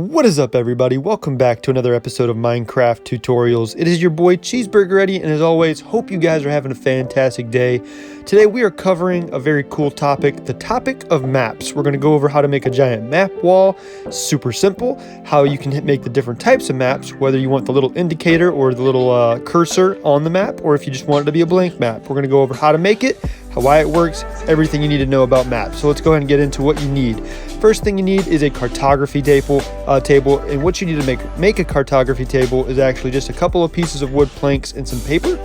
What is up, everybody? Welcome back to another episode of Minecraft Tutorials. It is your boy Cheeseburger Eddie, and as always, hope you guys are having a fantastic day. Today we are covering a very cool topic, the topic of maps. We're going to go over how to make a giant map wall, super simple, how you can make the different types of maps, whether you want the little indicator or the little cursor on the map, or if you just want it to be a blank map. We're going to go over how to make it, why it works, everything you need to know about maps. So let's go ahead and get into what you need. First thing you need is a cartography table, and what you need to make a cartography table is actually just a couple of pieces of wood planks and some paper.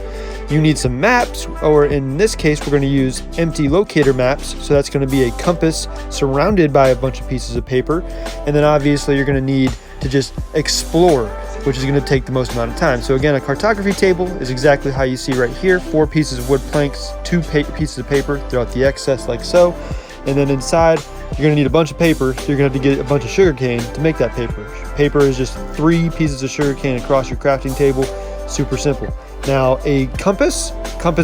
You need some maps, or in this case we're going to use empty locator maps, so that's going to be a compass surrounded by a bunch of pieces of paper, and then obviously you're going to need to just explore, which is going to take the most amount of time. So again, a cartography table is exactly how you see right here: 4 pieces of wood planks, 2 pieces of paper throughout the excess like so, and then inside you're going to need a bunch of paper, so you're going to have to get a bunch of sugarcane to make that paper. Paper is just 3 pieces of sugarcane across your crafting table. Super simple. Now, a compass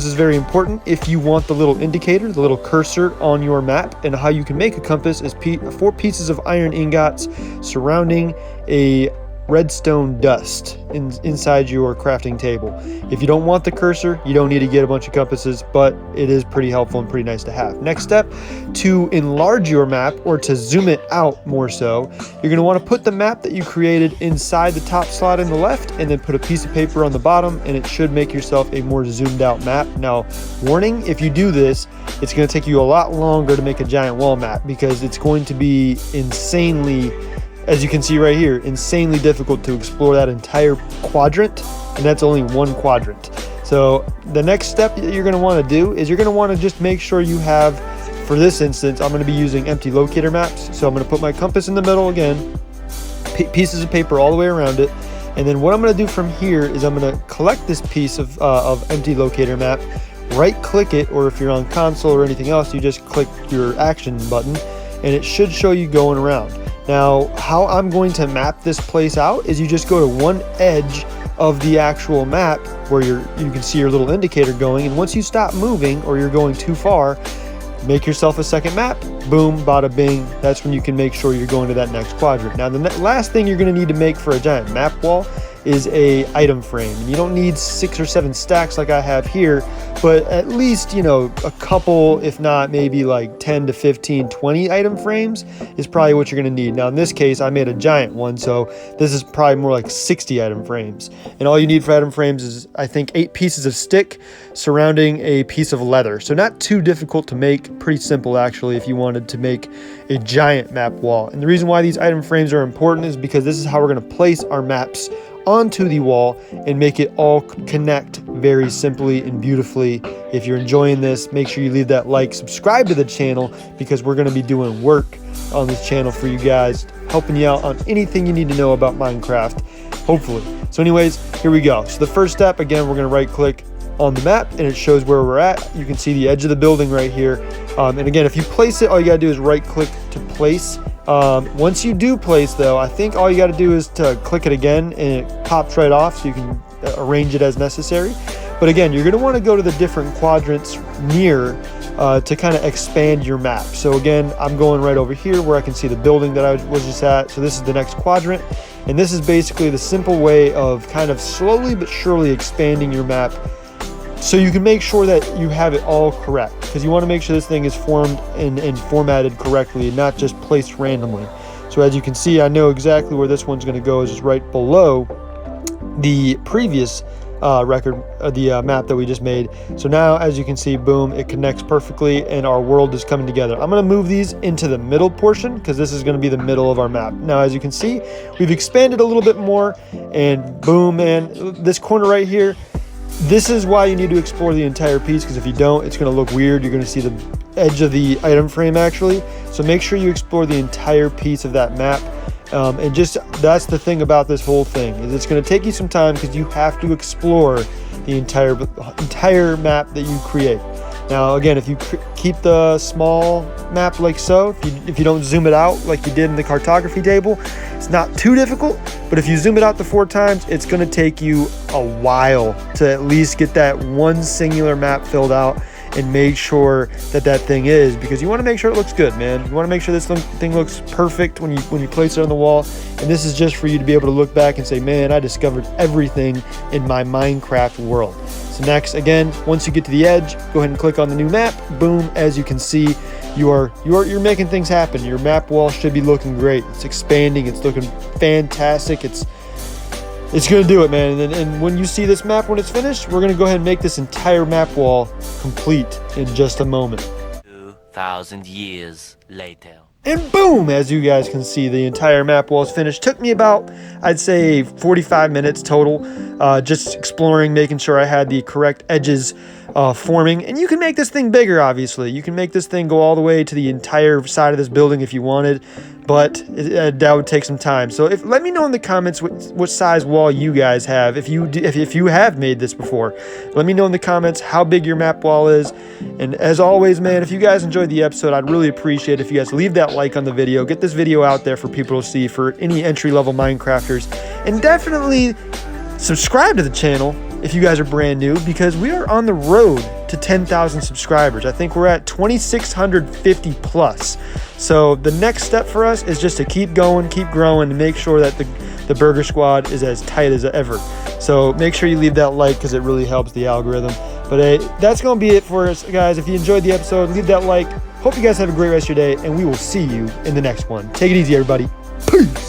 is very important if you want the little indicator, the little cursor on your map. And how you can make a compass is 4 pieces of iron ingots surrounding a redstone dust inside your crafting table. If you don't want the cursor, you don't need to get a bunch of compasses, but it is pretty helpful and pretty nice to have. Next step, to enlarge your map, or to zoom it out more so, you're going to want to put the map that you created inside the top slot in the left, and then put a piece of paper on the bottom, and it should make yourself a more zoomed out map. Now, warning, if you do this, it's going to take you a lot longer to make a giant wall map, because it's going to be insanely, as you can see right here, insanely difficult to explore that entire quadrant, and that's only one quadrant. So the next step that you're going to want to do is you're going to want to just make sure you have, for this instance, I'm going to be using empty locator maps. So I'm going to put my compass in the middle again, pieces of paper all the way around it, and then what I'm going to do from here is I'm going to collect this piece of empty locator map, right click it, or if you're on console or anything else, you just click your action button, and it should show you going around. Now, how I'm going to map this place out is you just go to one edge of the actual map where you can see your little indicator going, and once you stop moving or you're going too far, make yourself a second map. Boom, bada bing. That's when you can make sure you're going to that next quadrant. Now, the last thing you're going to need to make for a giant map wall is a item frame. And you don't need 6 or 7 stacks like I have here, but at least, you know, a couple, if not maybe like 10 to 15, 20 item frames is probably what you're going to need. Now, in this case, I made a giant one, so this is probably more like 60 item frames. And all you need for item frames is, I think, 8 pieces of stick surrounding a piece of leather. So not too difficult to make, pretty simple actually if you wanted to make a giant map wall. And the reason why these item frames are important is because this is how we're going to place our maps onto the wall and make it all connect very simply and beautifully. If you're enjoying this, make sure you leave that like, subscribe to the channel, because we're going to be doing work on this channel for you guys, helping you out on anything you need to know about Minecraft, hopefully. So anyways, here we go. So the first step, again, we're going to right click on the map and it shows where we're at. You can see the edge of the building right here. And again, if you place it, all you got to do is right click to place. Once you do place, though, I think all you got to do is to click it again and it pops right off, so you can arrange it as necessary. But again, you're going to want to go to the different quadrants near to kind of expand your map. So again, I'm going right over here where I can see the building that I was just at. So this is the next quadrant, and this is basically the simple way of kind of slowly but surely expanding your map, so you can make sure that you have it all correct, because you want to make sure this thing is formed and formatted correctly and not just placed randomly. So as you can see, I know exactly where this one's going to go, is just right below the previous the map that we just made. So now, as you can see, boom, it connects perfectly and our world is coming together. I'm going to move these into the middle portion, because this is going to be the middle of our map. Now, as you can see, we've expanded a little bit more, and boom, man, this corner right here, this is why you need to explore the entire piece, because if you don't, it's going to look weird. You're going to see the edge of the item frame actually. So make sure you explore the entire piece of that map. And just, that's the thing about this whole thing, is it's going to take you some time, because you have to explore the entire map that you create. Now, again, if you keep the small map like so, if you don't zoom it out like you did in the cartography table, it's not too difficult. But if you zoom it out to 4 times, it's going to take you a while to at least get that one singular map filled out. and made sure that that thing is, because you want to make sure it looks good, man. You want to make sure this thing looks perfect when you place it on the wall. And this is just for you to be able to look back and say, man, I discovered everything in my Minecraft world. So next, again, once you get to the edge, go ahead and click on the new map. Boom, as you can see, you're making things happen. Your map wall should be looking great. It's expanding, it's looking fantastic. It's gonna do it, man. And when you see this map when it's finished, we're gonna go ahead and make this entire map wall complete in just a moment. 2,000 years later. And boom, as you guys can see, the entire map wall is finished. Took me about, I'd say, 45 minutes total, just exploring, making sure I had the correct edges forming. And you can make this thing bigger, obviously. You can make this thing go all the way to the entire side of this building if you wanted, but that would take some time. So let me know in the comments what size wall you guys have. If you have made this before, let me know in the comments how big your map wall is. And as always, man, if you guys enjoyed the episode, I'd really appreciate it if you guys leave that like on the video, get this video out there for people to see, for any entry-level Minecrafters, and definitely subscribe to the channel if you guys are brand new, because we are on the road to 10,000 subscribers. I think we're at 2,650 plus. So the next step for us is just to keep going, keep growing, and make sure that the Burger Squad is as tight as ever. So make sure you leave that like, because it really helps the algorithm. But hey, that's going to be it for us, guys. If you enjoyed the episode, leave that like. Hope you guys have a great rest of your day, and we will see you in the next one. Take it easy, everybody. Peace.